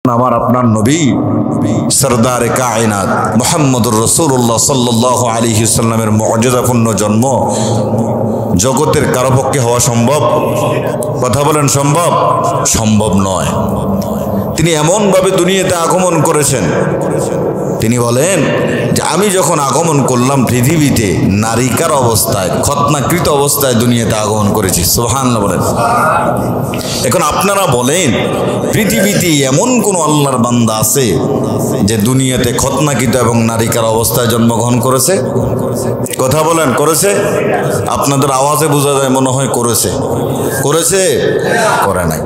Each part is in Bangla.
আমার আপনার নবী সরদারে কায়নাত মুহাম্মদুর রাসূলুল্লাহ সাল্লাল্লাহু আলাইহি ওয়াসাল্লামের মুআজিজাপূর্ণ জন্ম জগতের কারো পক্ষে হওয়া সম্ভব? কথা বলেন, সম্ভব? সম্ভব নয়। তিনি এমন ভাবে দুনিয়াতে আগমন করেছেন, তিনি বলেন যে আমি যখন আগমন করলাম পৃথিবীতে নারিকার অবস্থায়, খতনাকৃত অবস্থায় দুনিয়াতে আগমন করেছি। সুবহানাল্লাহ বলেন। এখন আপনারা বলেন পৃথিবীতে এমন কোন আল্লাহর বান্দা আছে যে দুনিয়াতে খতনাকৃত এবং নারিকার অবস্থায় জন্মগ্রহণ করেছে? কথা বলেন, করেছে? আপনাদের আওয়াজে বোঝা যায় মনে হয় করেছে। করেছে? করে নাই।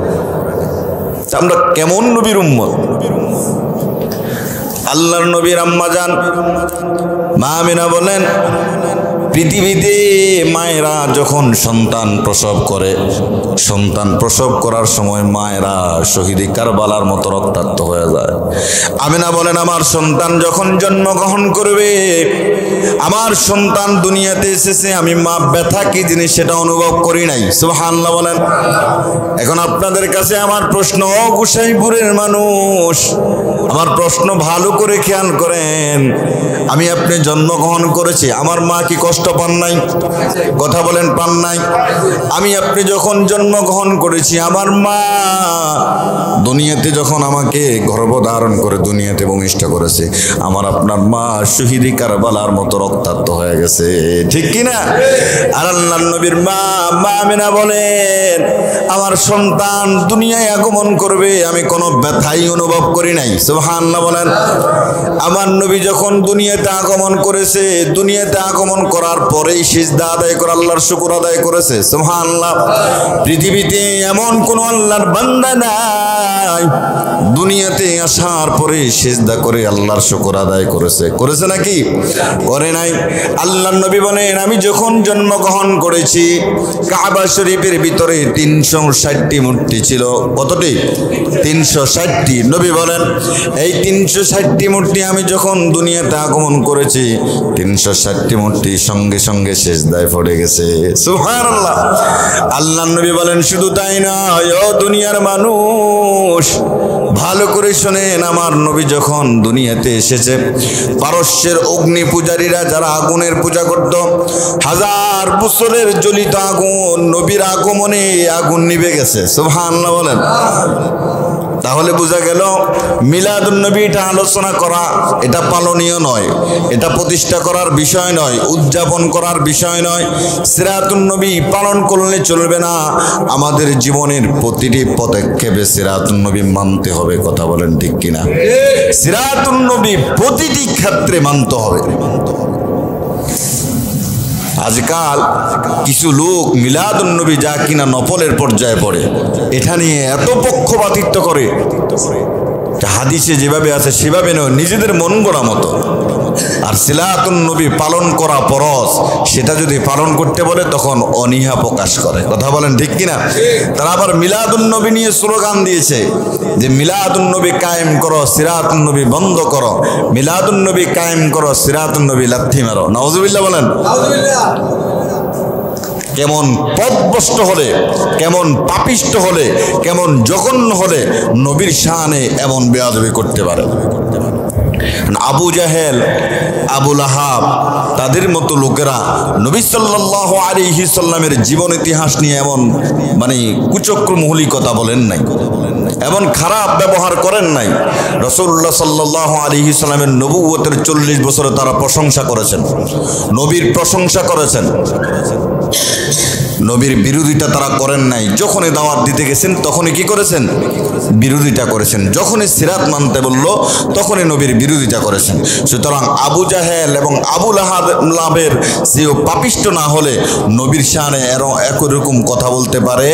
আমরা কেমন নবীর উম্মত? আল্লাহর নবীর আম্মা জান মা আমিনা বলেন পৃথিবীতে মায়েরা যখন সন্তান প্রসব করে, সন্তান প্রসব করার সময় মায়েরা শহীদে কারবালার মতো রক্তাক্ত হয়ে যায়। আমিনা বলেন আমার সন্তান যখন জন্মগ্রহণ করবে, আমার সন্তান দুনিয়াতে এসেছে, আমি মা ব্যথা কি জিনিস সেটা অনুভব করি নাই। সুবহানাল্লাহ বলেন। এখন আপনাদের কাছে আমার প্রশ্ন, ও গোসাইপুরের মানুষ, আমার প্রশ্ন ভালো করে খেয়াল করেন। আমি আপনি জন্মগ্রহণ করেছি, আমার মা কি কষ্ট পান নাই? কথা বলেন, পান নাই? আমি আপনি যখন জন্মগ্রহণ করেছি, আমার মা দুনিয়াতে যখন আমাকে গর্ভধারণ করে দুনিয়াতে ভূমিষ্ঠ করেছে, আমার আপনার মা শহীদে কারবালার মতো রক্তাক্ত হয়ে গেছে, ঠিক কিনা? আর আল্লাহর নবীর মা আমিনা বলেন আমার সন্তান দুনিয়ায় আগমন করবে, আমি কোনো ব্যথাই অনুভব করি নাই। সুবহানাল্লাহ বলেন। আমার নবী যখন দুনিয়াতে আগমন করেছে, দুনিয়াতে আগমন করার পরেই সিজদা আদায় করে আল্লাহর শুকর আদায় করেছে। সুবহানাল্লাহ। পৃথিবীতে এমন কোন আল্লাহর বান্দা নাই দুনিয়াতে আসার পরে সিজদা করে আল্লাহর শুকর আদায় করেছে। করেছে নাকি? করে নাই। আল্লাহর নবী বলেন আমি যখন জন্মগ্রহণ করেছি কাবা শরীফের ভিতরে 360টি মূর্তি ছিল। কতটি? 360টি। নবী বলেন এই 360টি মূর্তি আমি যখন দুনিয়াতে আগমন করেছি, 360টি মূর্তি সঙ্গে সঙ্গে সিজদায় পড়ে গেছে। সুবহানাল্লাহ। আল্লাহর নবী বলেন শুধু তাই নয়, ও দুনিয়ার মানুষ ভালো করে শোনেন, আমার নবী যখন দুনিয়াতে এসেছে, পারস্যের অগ্নি পূজারীরা যারা আগুনের পূজা করত, 1000 বছরের জ্বলিত আগুন নবীর আগমনে আগুন নিভে গেছে। সুবহানাল্লাহ বলেন। তাহলে বোঝা গেল মিলাদুন নবী এটা আলোচনা করা, এটা পালনীয় নয়, এটা প্রতিষ্ঠা করার বিষয় নয়, উদযাপন করার বিষয় নয়। সিরাতুন নবী পালন করলে চলবে না, আমাদের জীবনের প্রতিটি পদক্ষেপে সিরাতুন নবী মানতে হবে। কথা বলেন, ঠিক কিনা? সিরাতুন নবী প্রতিটি ক্ষেত্রে মানতে হবে। আজকাল কিছু লোক মিলাদুন নবী যা কিনা নফলের পর্যায়ে পড়ে, এটা নিয়ে এত পক্ষপাতিত্ব করে, হাদিসে যেভাবে আছে সেভাবে নয়, নিজেদের মন গড়া মতো। আর সিলাতুন নবী পালন করা ফরজ, সেটা যদি পালন করতে বলে তখন অনীহা প্রকাশ করে। কথা বলেন, ঠিক কিনা? তারা আবার মিলাদুন নবী নিয়ে স্লোগান দিয়েছে যে মিলাদুন নবী কায়েম করো, সিরাতুন নবী বন্ধ করো, মিলাদুন নবী কায়েম করো, সিরাতুন নবী লাথি মারো। নাউজুবিল্লাহ বলেন। কেমন পথভ্রষ্ট হলে, কেমন পাপিষ্ট হলে, কেমন জঘন্য হলে নবীর শানে এমন বেয়াদবি করতে পারে? আবু জাহেল, আবু লাহাব, তাদের মতো লোকেরা নবী সাল্লাল্লাহু আলাইহি সাল্লামের জীবন ইতিহাস নিয়ে এমন কুচক্রমূলী কথা বলেন নাই, এমন খারাপ ব্যবহার করেন নাই। রাসূলুল্লাহ সাল্লাল্লাহু আলাইহি সাল্লামের নবুয়তের 40 বছরে তারা প্রশংসা করেছেন, নবীর প্রশংসা করেছেন, নবীর বিরোধিতা তারা করেন নাই। যখনই দাওয়াত দিতে গেছেন তখনই কি করেছেন? বিরোধিতা করেছেন। যখনই সিরাত মানতে বলল তখনই নবীর বিরোধিতা করেছেন। সুতরাং আবু জাহেল এবং আবু লাহাবের যে পাপিষ্ট না হলে নবীর শানে একই রকম কথা বলতে পারে